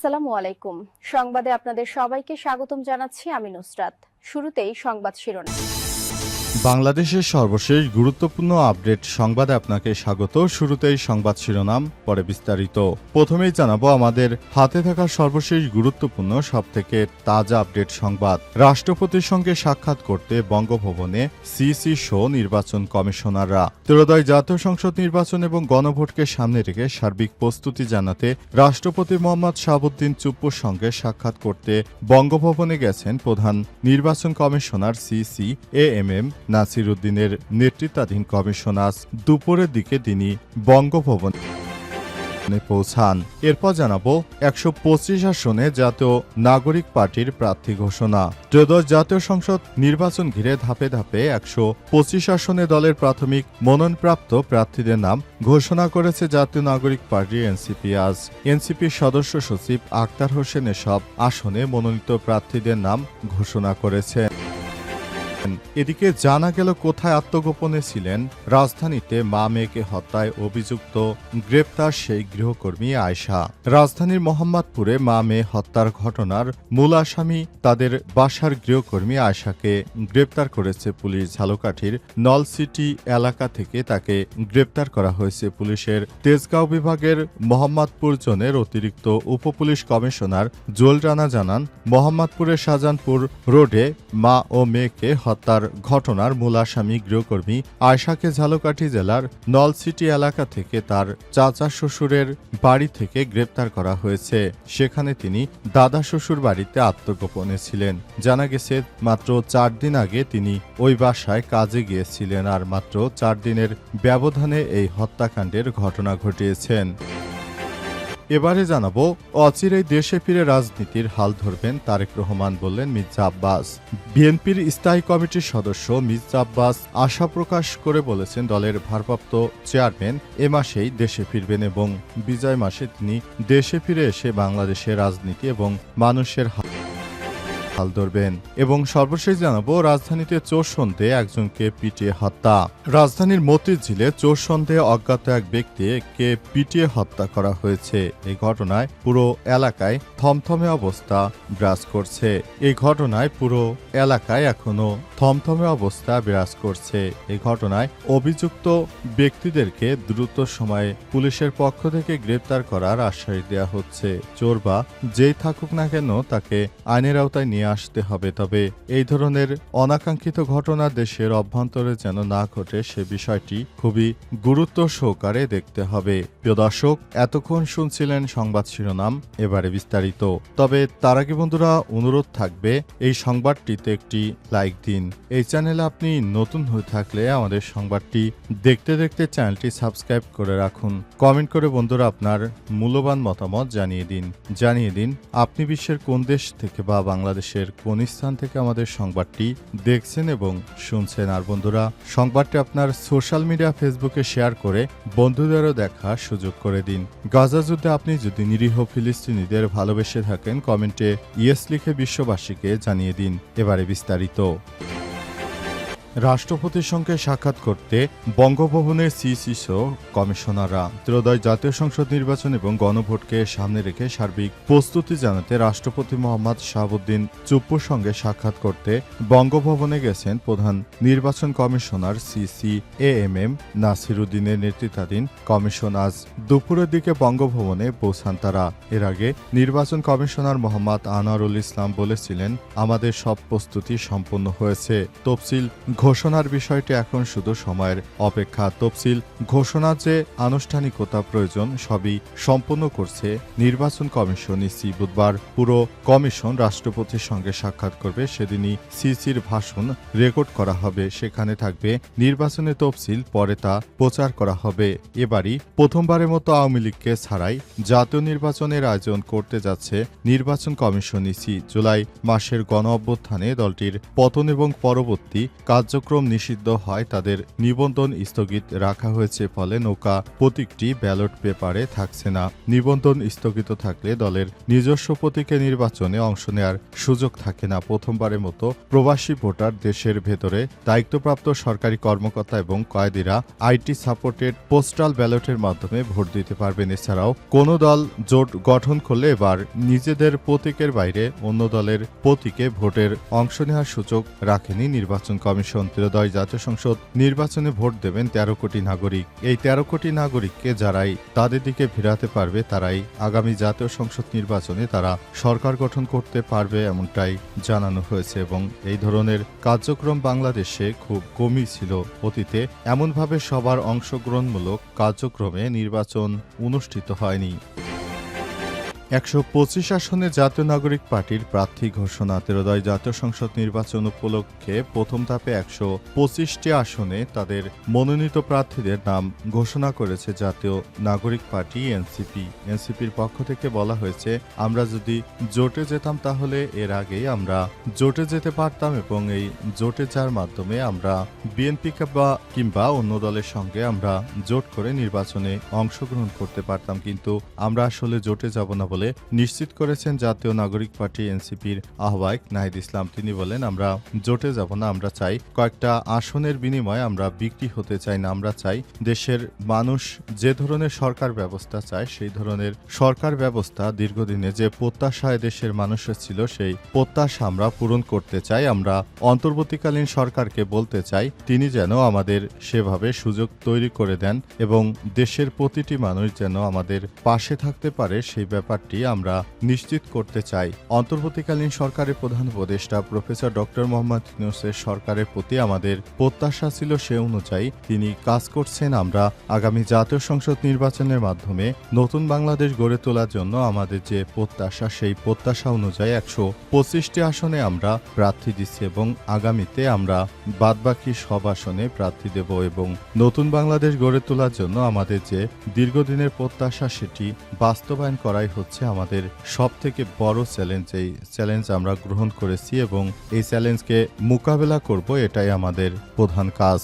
আসসালামু আলাইকুম। সংবাদে আপনাদের সবাইকে স্বাগতম জানাচ্ছি আমি নুসরাত। শুরুতেই সংবাদ শিরোনাম। বাংলাদেশের সর্বশেষ গুরুত্বপূর্ণ আপডেট সংবাদে আপনাকে স্বাগত। শুরুতেই সংবাদ শিরোনাম, পরে বিস্তারিত। প্রথমেই জানাবো আমাদের হাতে থাকা সর্বশেষ গুরুত্বপূর্ণ সবথেকে তাজা আপডেট সংবাদ। রাষ্ট্রপতির সঙ্গে সাক্ষাৎ করতে বঙ্গভবনে সিইসি সহ নির্বাচন কমিশনাররা। ত্রয়োদশ জাতীয় সংসদ নির্বাচন এবং গণভোটকে সামনে রেখে সার্বিক প্রস্তুতি জানাতে রাষ্ট্রপতি মোহাম্মদ শাহাবুদ্দিন চুপ্পুর সঙ্গে সাক্ষাৎ করতে বঙ্গভবনে গেছেন প্রধান নির্বাচন কমিশনার সিইসি এএমএম নাসির উদ্দিনের নেতৃত্বাধীন কমিশন। আজ দুপুরের দিকে তিনি বঙ্গভবনে পৌঁছান। এরপর জানাবো ১২৫ আসনে জাতীয় নাগরিক পার্টির প্রার্থী ঘোষণা। ত্রয়োদশ জাতীয় সংসদ নির্বাচন ঘিরে ধাপে ধাপে ১২৫ আসনে দলের প্রাথমিক মনোনয়নপ্রাপ্ত প্রার্থীদের নাম ঘোষণা করেছে জাতীয় নাগরিক পার্টি এনসিপি। আজ এনসিপির সদস্য সচিব আক্তার হোসেন এসব আসনে মনোনীত প্রার্থীদের নাম ঘোষণা করেছেন। এদিকে জানা গেল কোথায় আত্মগোপনে ছিলেন। রাজধানীতে মা মেয়েকে হত্যায় অভিযুক্ত গ্রেপ্তার সেই গৃহকর্মী আয়েশা। রাজধানীর মোহাম্মদপুরে মা মেয়ে হত্যার ঘটনার মূল আসামি তাদের বাসার গৃহকর্মী আয়েশাকে গ্রেপ্তার করেছে পুলিশ। ঝালকাঠির নলসিটি এলাকা থেকে তাকে গ্রেপ্তার করা হয়েছে। পুলিশের তেজগাঁও বিভাগের মোহাম্মদপুর জোনের অতিরিক্ত উপপুলিশ কমিশনার জুয়েল রানা জানান, মোহাম্মদপুরের শাহজাহানপুর রোডে মা ও মেয়েকে হত্যার ঘটনার মূল আসামি গৃহকর্মী আয়েশাকে ঝালকাঠি জেলার নলসিটি এলাকা থেকে তার চাচা শ্বশুরের বাড়ি থেকে গ্রেপ্তার করা হয়েছে। সেখানে তিনি দাদা শ্বশুর বাড়িতে আত্মগোপনে ছিলেন। জানা গেছে মাত্র ৪ দিন আগে তিনি ওই বাসায় কাজে গিয়েছিলেন, আর মাত্র ৪ দিনের ব্যবধানে এই হত্যাকাণ্ডের ঘটনা ঘটিয়েছেন। এবারে জানাবো অচিরেই দেশে ফিরে রাজনীতির হাল ধরবেন তারেক রহমান, বললেন মির্জা আব্বাস। বিএনপির স্থায়ী কমিটির সদস্য মির্জা আব্বাস আশা প্রকাশ করে বলেছেন, দলের ভারপ্রাপ্ত চেয়ারম্যান এ মাসেই দেশে ফিরবেন এবং বিজয় মাসে তিনি দেশে ফিরে এসে বাংলাদেশের রাজনীতি এবং মানুষের হাল ধরবেন। এবং সর্বশেষ জানাবো রাজধানীতে চোর সন্দেহে একজনকে পিটিয়ে হত্যা। রাজধানীর মতিঝিলে চোর সন্দেহে অজ্ঞাত এক ব্যক্তিকে পিটিয়ে হত্যা করা হয়েছে। এই ঘটনায় পুরো এলাকায় থমথমে অবস্থা বিরাজ করছে। এই ঘটনায় পুরো এলাকায় এখনো থমথমে অবস্থা বিরাজ করছে। এই ঘটনায় অভিযুক্ত ব্যক্তিদেরকে দ্রুত সময়ে পুলিশের পক্ষ থেকে গ্রেপ্তার করার আশ্বাস দেওয়া হচ্ছে। চোর বা যেই থাকুক না কেন তাকে আইনের আওতায় নিয়ে আসতে হবে। তবে এই ধরনের অনাকাঙ্ক্ষিত ঘটনা দেশের অভ্যন্তরে যেন না ঘটে সে বিষয়টি খুবই গুরুত্ব সহকারে দেখতে হবে। প্রিয় দর্শক, এতক্ষণ শুনছিলেন সংবাদ শিরোনাম, এবারে বিস্তারিত। তবে তার আগে বন্ধুরা অনুরোধ থাকবে এই সংবাদটিতে একটি লাইক দিন। এই চ্যানেলে আপনি নতুন হয়ে থাকলে আমাদের সংবাদটি দেখতে দেখতে চ্যানেলটি সাবস্ক্রাইব করে রাখুন। কমেন্ট করে বন্ধুরা আপনার মূল্যবান মতামত জানিয়ে দিন আপনি বিশ্বের কোন দেশ থেকে বা বাংলাদেশের কোন স্থান থেকে আমাদের সংবাদটি দেখছেন এবং শুনছেন। আর বন্ধুরা সংবাদটি আপনার সোশ্যাল মিডিয়া ফেসবুকে শেয়ার করে বন্ধুদেরও দেখার সুযোগ করে দিন। গাজা যুদ্ধে আপনি যদি নিরীহ ফিলিস্তিনিদের ভালোবেসে থাকেন কমেন্টে ইয়েস লিখে বিশ্ববাসীকে জানিয়ে দিন। এবারে বিস্তারিত। রাষ্ট্রপতির সঙ্গে সাক্ষাৎ করতে বঙ্গভবনের সিইসি সহ কমিশনাররা। ত্রয়োদশ জাতীয় সংসদ নির্বাচন এবং গণভোটকে সামনে রেখে সার্বিক প্রস্তুতি জানাতে রাষ্ট্রপতি মোহাম্মদ শাহাবুদ্দিন চুপ্পুর সঙ্গে সাক্ষাৎ করতে বঙ্গভবনে গেছেন প্রধান নির্বাচন কমিশনার সিইসি এএমএম নাসির উদ্দিনের নেতৃত্বাধীন কমিশন। আজ দুপুরের দিকে বঙ্গভবনে পৌঁছান তারা। এর আগে নির্বাচন কমিশনার মোহাম্মদ আনোয়ারুল ইসলাম বলেছিলেন, আমাদের সব প্রস্তুতি সম্পন্ন হয়েছে। তফসিল ঘোষণার বিষয়টি এখন শুধু সময়ের অপেক্ষা। তফসিল ঘোষণার যে আনুষ্ঠানিকতা প্রয়োজন সবই সম্পন্ন করছে নির্বাচন কমিশন। ইসি বুধবার পুরো কমিশন রাষ্ট্রপতির সঙ্গে সাক্ষাৎ করবে। সেদিনই সিসির ভাষণ রেকর্ড করা হবে। সেখানে থাকবে নির্বাচনের তফসিল, পরে তা প্রচার করা হবে। এবারই প্রথমবারের মতো আওয়ামী লীগকে ছাড়াই জাতীয় নির্বাচনের আয়োজন করতে যাচ্ছে নির্বাচন কমিশন। ইসি জুলাই মাসের গণ অভ্যুত্থানে দলটির পতন এবং পরবর্তী কার্য কার্যক্রম নিষিদ্ধ হয় তাদের নিবন্ধন স্থগিত রাখা হয়েছে, ফলে নৌকা প্রতীকটি ব্যালট পেপারে থাকছে না। নিবন্ধন স্থগিত থাকলে দলের নিজস্ব প্রতীকে নির্বাচনে অংশ নেওয়ার সুযোগ থাকে না। প্রথমবারের মতো প্রবাসী ভোটার দেশের ভেতরে দায়িত্বপ্রাপ্ত সরকারি কর্মকর্তা এবং কয়েদিরা আইটি সাপোর্টেড পোস্টাল ব্যালটের মাধ্যমে ভোট দিতে পারবেন। এছাড়াও কোনো দল জোট গঠন করলে এবার নিজেদের প্রতীকের বাইরে অন্য দলের প্রতীকে ভোটের অংশ নেওয়ার সুযোগ রাখেনি নির্বাচন কমিশন। ত্রয়োদশ জাতীয় সংসদ নির্বাচনে ভোট দেবেন 13 কোটি নাগরিক। এই 13 কোটি নাগরিককে যারাই তাদের দিকে ভিড়াতে পারবে তারাই আগামী জাতীয় সংসদ নির্বাচনে তারা সরকার গঠন করতে পারবে, এমনটাই জানানো হয়েছে। এবং এই ধরনের কার্যক্রম বাংলাদেশে খুব কমই ছিল অতীতে। এমনভাবে সবার অংশগ্রহণমূলক কার্যক্রমে নির্বাচন অনুষ্ঠিত হয়নি। 125 আসনে জাতীয় নাগরিক পার্টির প্রার্থী ঘোষণা। ত্রয়োদশ জাতীয় সংসদ নির্বাচন উপলক্ষে প্রথম ধাপে 125টি আসনে তাদের মনোনীত প্রার্থীদের নাম ঘোষণা করেছে জাতীয় নাগরিক পার্টি এনসিপি। এনসিপির পক্ষ থেকে বলা হয়েছে, আমরা যদি জোটে যেতাম তাহলে এর আগেই আমরা জোটে যেতে পারতাম এবং এই জোটে যাওয়ার মাধ্যমে আমরা বিএনপি কিংবা অন্য দলের সঙ্গে আমরা জোট করে নির্বাচনে অংশগ্রহণ করতে পারতাম, কিন্তু আমরা আসলে জোটে যাব না বলে নিশ্চিত করেছেন জাতীয় নাগরিক পার্টি এনসিপির আহ্বায়ক নাহিদ ইসলাম। তিনি বলেন, আমরা জোটে যাব না, আমরা চাই কয়েকটা আসনের বিনিময়ে আমরা বিক্রি হতে চাই না। আমরা চাই দেশের মানুষ যে ধরনের সরকার ব্যবস্থা চায় সেই ধরনের সরকার ব্যবস্থা দীর্ঘদিনে যে প্রত্যাশায় দেশের মানুষের ছিল সেই প্রত্যাশা আমরা পূরণ করতে চাই। আমরা অন্তর্বর্তীকালীন সরকারকে বলতে চাই তিনি যেন আমাদের সেভাবে সুযোগ তৈরি করে দেন এবং দেশের প্রতিটি মানুষ যেন আমাদের পাশে থাকতে পারে সেই ব্যাপারটি আমরা নিশ্চিত করতে চাই। অন্তর্বর্তীকালীন সরকারের প্রধান উপদেষ্টা প্রফেসর ডক্টর মোহাম্মদ ইউনূসের সরকারের প্রতি আমাদের প্রত্যাশা ছিল, সে অনুযায়ী তিনি কাজ করছেন। আমরা আগামী জাতীয় সংসদ নির্বাচনের মাধ্যমে নতুন বাংলাদেশ গড়ে তোলার জন্য আমাদের যে প্রত্যাশা সেই প্রত্যাশা অনুযায়ী 125টি আসনে আমরা প্রার্থী দিচ্ছি এবং আগামীতে আমরা বাদবাকি সব আসনে প্রার্থী দেব এবং নতুন বাংলাদেশ গড়ে তোলার জন্য আমাদের যে দীর্ঘদিনের প্রত্যাশা সেটি বাস্তবায়ন করাই হচ্ছে আমাদের সব থেকে বড় চ্যালেঞ্জ। এই চ্যালেঞ্জ আমরা গ্রহণ করেছি এবং এই চ্যালেঞ্জকে মোকাবেলা করব, এটাই আমাদের প্রধান কাজ।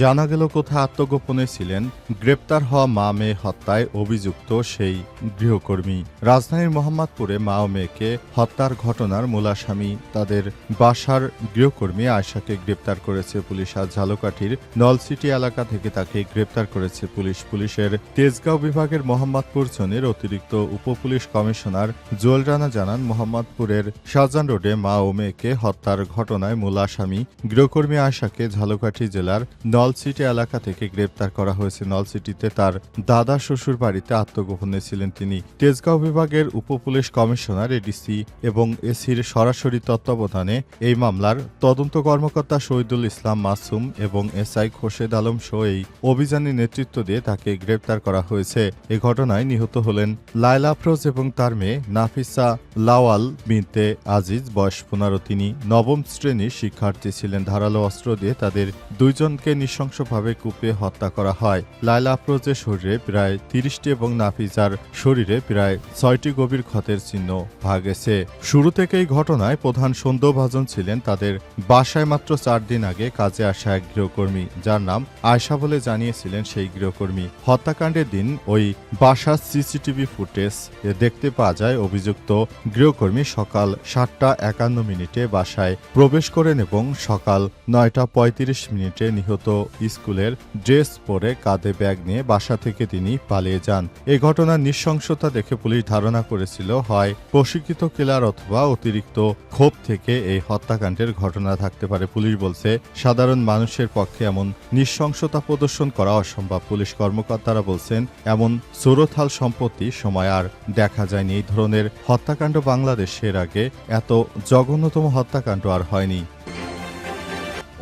জানা গেল কোথায় আত্মগোপনে ছিলেন গ্রেপ্তার হওয়া মা মেয়ে হত্যায় অভিযুক্ত সেই গৃহকর্মী। রাজধানীর মোহাম্মদপুরে মা ও মেয়েকে হত্যার ঘটনার মূল আসামি তাদের বাসার গৃহকর্মী আয়েশাকে গ্রেপ্তার করেছে পুলিশ। আজ ঝালকাঠির নলসিটি এলাকা থেকে তাকে গ্রেপ্তার করেছে পুলিশ। পুলিশের তেজগাঁও বিভাগের মোহাম্মদপুর জোনের অতিরিক্ত উপপুলিশ কমিশনার জুয়েল রানা জানান, মোহাম্মদপুরের শাহজাহান রোডে মা ও মেয়েকে হত্যার ঘটনায় মূল আসামি গৃহকর্মী আয়েশাকে ঝালকাঠি জেলার নলসিটি এলাকা থেকে গ্রেপ্তার করা হয়েছে। নলসিটিতে তার দাদা শ্বশুর বাড়িতে আত্মগোপনে ছিলেন তিনি। তেজগাঁও বিভাগের উপপুলিশ কমিশনার এডিসি এবং এসির সরাসরি তত্ত্বাবধানে এই মামলার তদন্ত কর্মকর্তা শহীদুল ইসলাম মাসুম এবং এসআই খোরশেদ আলম সহ এই অভিযানে নেতৃত্ব দিয়ে তাকে গ্রেপ্তার করা হয়েছে। এ ঘটনায় নিহত হলেন লায়লা আফরোজ এবং তার মেয়ে নাফিসা লাওয়াল বিনতে আজিজ, বয়স 15। তিনি নবম শ্রেণীর শিক্ষার্থী ছিলেন। ধারালো অস্ত্র দিয়ে তাদের দুইজনকে নৃশংসভাবে কুপিয়ে হত্যা করা হয়। লায়লা আফরোজের শরীরে প্রায় 30টি এবং নাফিজার শরীরে প্রায় 6টি গভীর ক্ষতের চিহ্ন পাওয়া গেছে। শুরু থেকেই ঘটনায় প্রধান সন্দেহভাজন ছিলেন তাদের বাসায় মাত্র 4 দিন আগে কাজে আসা এক গৃহকর্মী, যার নাম আয়েশা বলে জানিয়েছিলেন সেই গৃহকর্মী। হত্যাকাণ্ডের দিন ওই বাসার সিসিটিভি ফুটেজ দেখতে পাওয়া যায়। অভিযুক্ত গৃহকর্মী সকাল 7:51 বাসায় প্রবেশ করেন এবং সকাল 9:35 নিহত স্কুলের ড্রেস পরে কাঁধে ব্যাগ নিয়ে বাসা থেকে তিনি পালিয়ে যান। এই ঘটনার নৃশংসতা দেখে পুলিশ ধারণা করেছিল হয় প্রশিক্ষিত কিলার অথবা অতিরিক্ত ক্ষোভ থেকে এই হত্যাকাণ্ডের ঘটনা থাকতে পারে। পুলিশ বলছে, সাধারণ মানুষের পক্ষে এমন নৃশংসতা প্রদর্শন করা অসম্ভব। পুলিশ কর্মকর্তারা বলছেন, এমন সুরথাল সম্পত্তি সময় আর দেখা যায়নি। এই ধরনের হত্যাকাণ্ড বাংলাদেশের আগে এত জঘন্যতম হত্যাকাণ্ড আর হয়নি।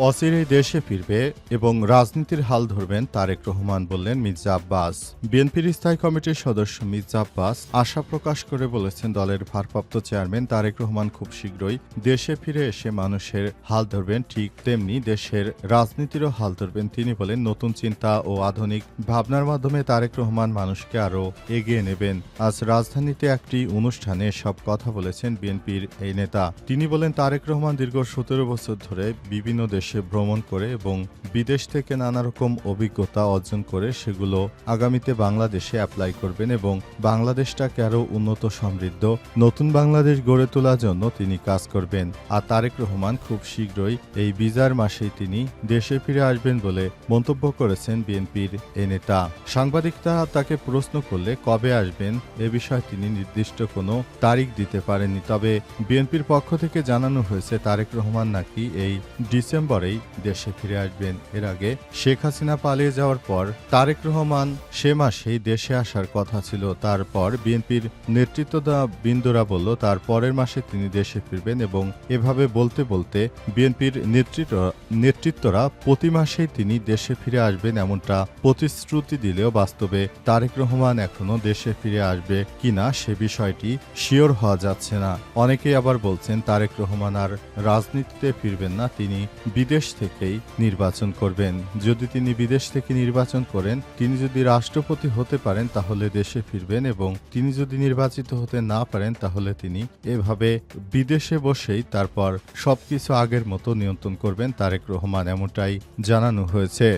অচিরেই দেশে ফিরবে এবং রাজনীতির হাল ধরবেন তারেক রহমান, বললেন মির্জা আব্বাস। বিএনপির স্থায়ী কমিটির সদস্য মির্জা আব্বাস আশা প্রকাশ করে বলেছেন, দলের ভারপ্রাপ্ত চেয়ারম্যান তারেক রহমান খুব শীঘ্রই দেশে ফিরে এসে মানুষের হাল ধরবেন, ঠিক তেমনি দেশের রাজনীতিরও হাল ধরবেন। তিনি বলেন, নতুন চিন্তা ও আধুনিক ভাবনার মাধ্যমে তারেক রহমান মানুষকে আরও এগিয়ে নেবেন। আজ রাজধানীতে একটি অনুষ্ঠানে সব কথা বলেছেন বিএনপির এই নেতা। তিনি বলেন, তারেক রহমান দীর্ঘ 17 বছর ধরে বিভিন্ন দেশে ভ্রমণ করে এবং বিদেশ থেকে নানা রকম অভিজ্ঞতা অর্জন করে সেগুলো আগামীতে বাংলাদেশে অ্যাপ্লাই করবেন এবং বাংলাদেশটাকে আরও উন্নত সমৃদ্ধ নতুন বাংলাদেশ গড়ে তোলার জন্য তিনি কাজ করবেন। আর তারেক রহমান খুব শীঘ্রই এই বিজার মাসেই তিনি দেশে ফিরে আসবেন বলে মন্তব্য করেছেন বিএনপির এই নেতা। সাংবাদিকরা তাকে প্রশ্ন করলে কবে আসবেন এ বিষয়ে তিনি নির্দিষ্ট কোনো তারিখ দিতে পারেননি। তবে বিএনপির পক্ষ থেকে জানানো হয়েছে তারেক রহমান নাকি এই ডিসেম্বরেই দেশে ফিরে আসবেন। এর আগে শেখ হাসিনা পালিয়ে যাওয়ার পর তারেক রহমান সে মাসেই দেশে আসার কথা ছিল। তারপর বিএনপির নেতৃত্ববৃন্দরা বলল তার পরের মাসে তিনি দেশে ফিরবেন এবং এভাবে বলতে বলতে বিএনপির নেতৃত্বরা প্রতি মাসেই তিনি দেশে ফিরে আসবেন এমনটা প্রতিশ্রুতি দিলেও বাস্তবে তারেক রহমান এখনো দেশে ফিরে আসবে কিনা সে বিষয়টি শিওর হওয়া যাচ্ছে না। অনেকেই আবার বলছেন তারেক রহমান আর রাজনীতিতে ফিরবেন না, তিনি বিদেশ থেকেই নির্বাচন করবেন। যদি তিনি বিদেশ থেকে নির্বাচন করেন, তিনি যদি রাষ্ট্রপতি হতে পারেন তাহলে দেশে ফিরবেন এবং তিনি যদি নির্বাচিত হতে না পারেন তাহলে তিনি এভাবে বিদেশে বসেই তারপর সবকিছু আগের মতো নিয়ন্ত্রণ করবেন তারেক রহমান, এমনটাই জানানো হয়েছে।